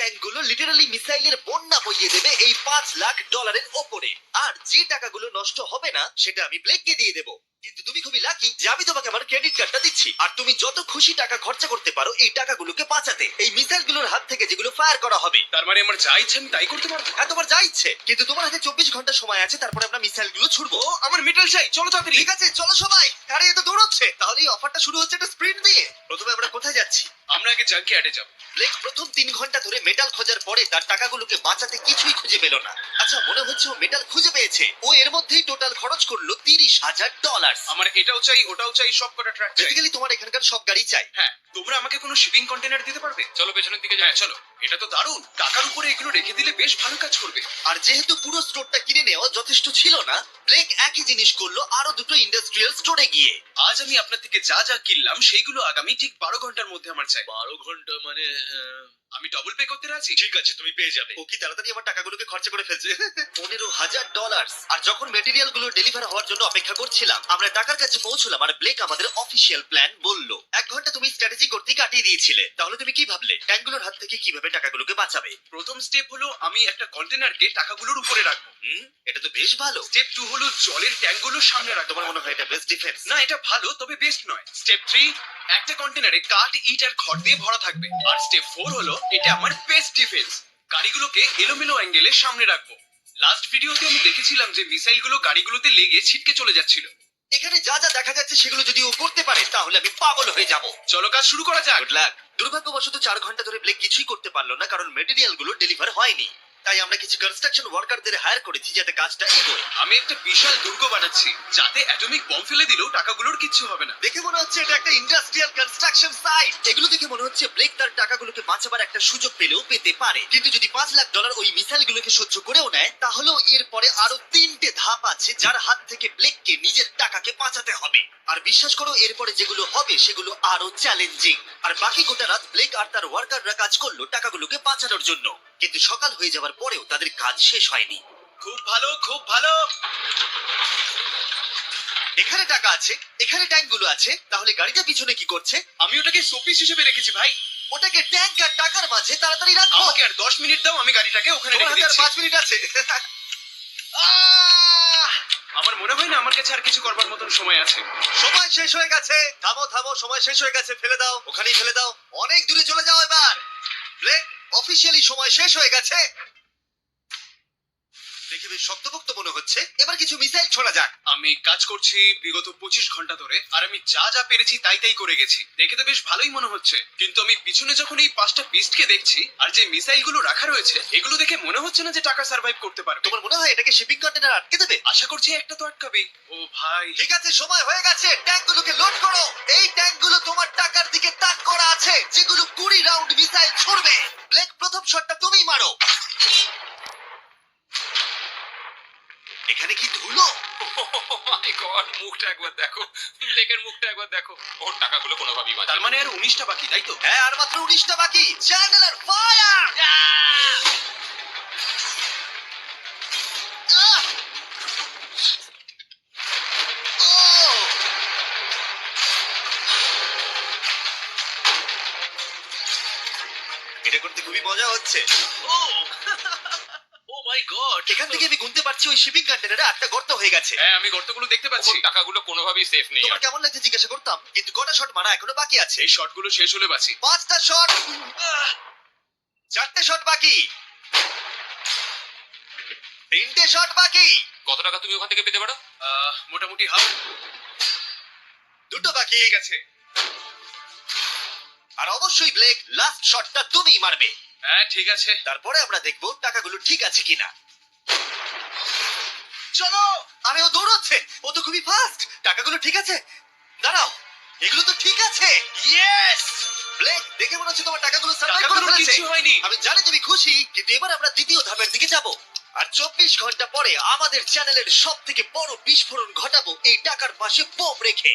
ট্যাঙ্কগুলো literally মিসাইলের বন্যা বইয়ে দেবে এই $5 লাখ ওপরে। আর যে টাকাগুলো নষ্ট হবে না সেটা আমি ব্লেককে দিয়ে দেবো। কিন্তু তুমি খুবই লাকি যে আমি তোমাকে আমার ক্রেডিট কার্ডটা দিচ্ছি, আর তুমি যত খুশি টাকা খরচা করতে পারো এই টাকাগুলোকে বাঁচাতে, এই মিসাইলগুলোর হাত থেকে যেগুলো ফায়ার করা হবে। তার মানে আমার যা ইচ্ছে আমি তাই করতে পারবো? হ্যাঁ, তোমার যা ইচ্ছে, কিন্তু তোমার হাতে 24 ঘন্টা সময় আছে, তারপরে আমরা মিসাইলগুলো ছুড়বো। ও আমার মেটাল চাই, চলো তাড়াতাড়ি। ঠিক আছে, চলো সবাই। আরে এ তো দৌড়চ্ছে। তাহলে এই অফারটা শুরু হচ্ছে একটা স্প্রিন্ট দিয়ে। প্রথমে আমরা কোথায় যাচ্ছি? আমরা আগে জাঙ্কি অ্যাডে যাব। ব্লেক প্রথম 3 ঘন্টা ধরে মেটাল খোঁজার পরে তার টাকাগুলোকে বাঁচাতে কিছুই খুঁজে পেল না। আচ্ছা, মনে হচ্ছে ও মেটাল খুঁজে পেয়েছে। ও এর মধ্যেই টোটাল খরচ করলো $30,000। আমার এটাও চাই, ওটাও চাই, সব কটা ট্র্যাক চাই। বেসিক্যালি তোমার এখানকার সব গাড়ি চাই। হ্যাঁ, তোমরা আমাকে কোনো শিপিং কন্টেনার দিতে পারবে? চলো পেছনের দিকে যাই। হ্যাঁ চলো, এটা তো দারুণ। টাকার উপরে এগুলো রেখে দিলে বেশ ভালো কাজ করবে। আর যেহেতু পুরো স্টোরটা কিনে নেওয়া যথেষ্ট ছিল না, ব্লেক একই জিনিস করলো আরো দুটো ইন্ডাস্ট্রিয়াল স্টোরে গিয়ে। আজ আমি আপনার থেকে যা যা কিনলাম সেইগুলো আগামী ঠিক 12 ঘন্টার মধ্যে আমার চাই। 12 ঘন্টা মানে আমি ডবল পে করতে রাজি। ঠিক আছে, তুমি পেয়ে যাবে। ও কি তাড়াতাড়ি আমার টাকাগুলোকে খরচা করে ফেলছে। $15,000। আর যখন মেটেরিয়াল গুলো ডেলিভার হওয়ার জন্য অপেক্ষা করছিলাম, আমরা টাকার কাছে পৌঁছলাম আর ব্লেক আমাদের অফিসিয়াল প্ল্যান বলল। 1 ঘন্টা তুমি স্ট্র্যাটেজি করতে কাটিয়ে দিয়েছিলে, তাহলে তুমি কি ভাবলে ট্যাঙ্কগুলোর হাত থেকে কিভাবে টাকাগুলোকে বাঁচাবে? প্রথম স্টেপ হলো আমি একটা কন্টেনারকে টাকাগুলোর উপরে রাখবো। এটা তো বেশ ভালো। স্টেপ 2 হলো জলের ট্যাঙ্কগুলো সামনে রাখবো। তোমার মনে হয় এটা বেস্ট ডিফেন্স? না, এটা ভালো তবে বেস্ট নয়। স্টেপ 3, একটা কন্টেনারে কাঠ, ইট আর খড় দিয়ে ভরা থাকবে। আর স্টেপ 4 হলো এটা আমার বেস্ট ডিফেন্স। গাড়িগুলোকে এলোমেলো অ্যাঙ্গেলে সামনে রাখবো। লাস্ট ভিডিওতে আমি দেখেছিলাম যে মিসাইলগুলো গাড়িগুলোতে লেগে ছিটকে চলে যাচ্ছিল। এখানে যা যা দেখা যাচ্ছে সেগুলো যদি ও করতে পারে তাহলে আমি পাগল হয়ে যাব। চলো কাজ শুরু করা যাক। Good luck. দুর্ভাগ্যবশত 4 ঘন্টা ধরে ব্লেক কিছুই করতে পারলো না, কারণ মেটেরিয়াল গুলো ডেলিভার হয়নি। তাই আমরা কিছু কনস্ট্রাকশন ওয়ার্কারদের হায়ার করেছি যাতে কাজটা এগোয়। আমি একটা বিশাল দুর্গ বানাচ্ছি যাতে অ্যাটমিক বম ফেলে দিলেও টাকাগুলোর কিচ্ছু হবে না। দেখে মনে হচ্ছে এটা একটা ইন্ডাস্ট্রিয়াল কনস্ট্রাকশন সাইট। এগুলো দেখে মনে হচ্ছে ব্লেক তার টাকাগুলোকে বাঁচাবার একটা সুযোগ পেলেও পেতে পারে, কিন্তু যদি $5 লাখ ওই মিসাইলগুলোকে সহ্য করেও নেয়, তাহলেও এরপরে আরো 3টে ধাপ আছে যার হাত থেকে ব্লেককে নিজের টাকাকে বাঁচাতে হবে। আর বিশ্বাস করো, এরপরে যেগুলো হবে সেগুলো আরো চ্যালেঞ্জিং। আর বাকি গোটা রাত ব্লেক আর তার ওয়ার্কাররা কাজ করলো টাকাগুলোকে বাঁচানোর জন্য, কিন্তু সকাল হয়ে যাওয়ার পরেও তাদের কাজ শেষ হয়নি। খুব ভালো, খুব ভালো। এখানে টাকা আছে, এখানে ট্যাঙ্কগুলো আছে, তাহলে গাড়িটা পিছনে কি করছে? আমি ওটাকে শোপিস হিসেবে রেখেছি ভাই। ওটাকে ট্যাঙ্ক আর টাকার মাঝে তাড়াতাড়ি রাখো। আমাকে আর 10 মিনিট দাও, আমি গাড়িটাকে ওখানে তোমার রেখে হাতে আর দিচ্ছি। 5 মিনিট আছে। আমার মনে হয় না আমার কাছে আর কিছু করবার মতন সময় আছে। সময় শেষ হয়ে গেছে। থামো থামো, সময় শেষ হয়ে গেছে। ফেলে দাও, ওখানেই ফেলে দাও। অনেক দূরে চলে যাও এবার। ব্লেক, অফিসিয়ালি সময় শেষ হয়ে গেছে। দেখে বেশ শক্তপোক্ত মনে হচ্ছে। এবার কিছু মিসাইল ছোড়া যাক। আমি কাজ করছি বিগত 25 ঘন্টা ধরে, আর আমি যা যা পেরেছি তাই তাই করে গেছি। দেখে তো বেশ ভালোই মনে হচ্ছে, কিন্তু আমি পিছনে যখন এই 5টা পিস্টকে দেখছি আর যে মিসাইলগুলো রাখা রয়েছে, এগুলো দেখে মনে হচ্ছে না যে টাকা সার্ভাইভ করতে পারবে। তোমার মনে হয় এটাকে শিপিং কন্টেনার আটকে দেবে? আশা করছি একটা তো আটকাবে। ও ভাই, ঠিক আছে, সময় হয়ে গেছে। ট্যাঙ্কগুলোকে লোড করো। এই ট্যাঙ্কগুলো তোমার টাকার দিকে তাক করা আছে, যেগুলো 20 রাউন্ড মিসাইল ছুড়বে। ব্লেক, প্রথম শটটা তুমিই মারো। এখানে কি ধুলো? মাই গড, মুখটা একবার দেখো, ব্লেকের মুখটা একবার দেখো। ওর টাকাগুলো কোনোভাবেই বাঁচবে তার না। মানে আর 19টা বাকি, তাই তো? হ্যাঁ, আর মাত্র 19টা বাকি। Chandler, fire! এটা করতে খুবই মজা হচ্ছে। ও মাই গড, এখান থেকে আমি গুনতে পারছি ওই শিপিং কন্টেনারে 8টা গর্ত হয়ে গেছে। হ্যাঁ আমি গর্তগুলো দেখতে পাচ্ছি। ওর টাকাগুলো কোনোভাবেই সেফ নেই। তোমার কেমন লাগছে জিজ্ঞাসা করতাম, কিন্তু কটা শট মারা এখনো বাকি আছে। এই শটগুলো শেষ হলে বাঁচি। 5টা শট, 4টে শট বাকি, 3টে শট বাকি, কত টাকা তুমি ওখান থেকে পেতে পারো? মোটামুটি হাফ। 2টো বাকি। ঠিক আছে। আর অবশ্যই ব্লেক, লাস্ট শটটা তুমিই মারবে। হ্যাঁ ঠিক আছে। তারপরে আমরা দেখবো টাকাগুলো ঠিক আছে কিনা। চলো। আরে ও দৌড়চ্ছে, ও তো খুবই ফাস্ট। টাকাগুলো ঠিক আছে? দাঁড়াও, এগুলো তো ঠিক আছে। ইয়েস! ব্লেক, দেখে মনে হচ্ছে তোমার টাকাগুলো সার্ভাইভ করে টাকাগুলোর ফেলেছে। কিছু হয়নি। আমি জানি তুমি খুশি, কিন্তু এবার আমরা দ্বিতীয় ধাপের দিকে যাব। আর 24 ঘন্টা পরে আমাদের চ্যানেলের সব থেকে বড় বিস্ফোরণ ঘটাবো এই টাকার পাশে বোম রেখে।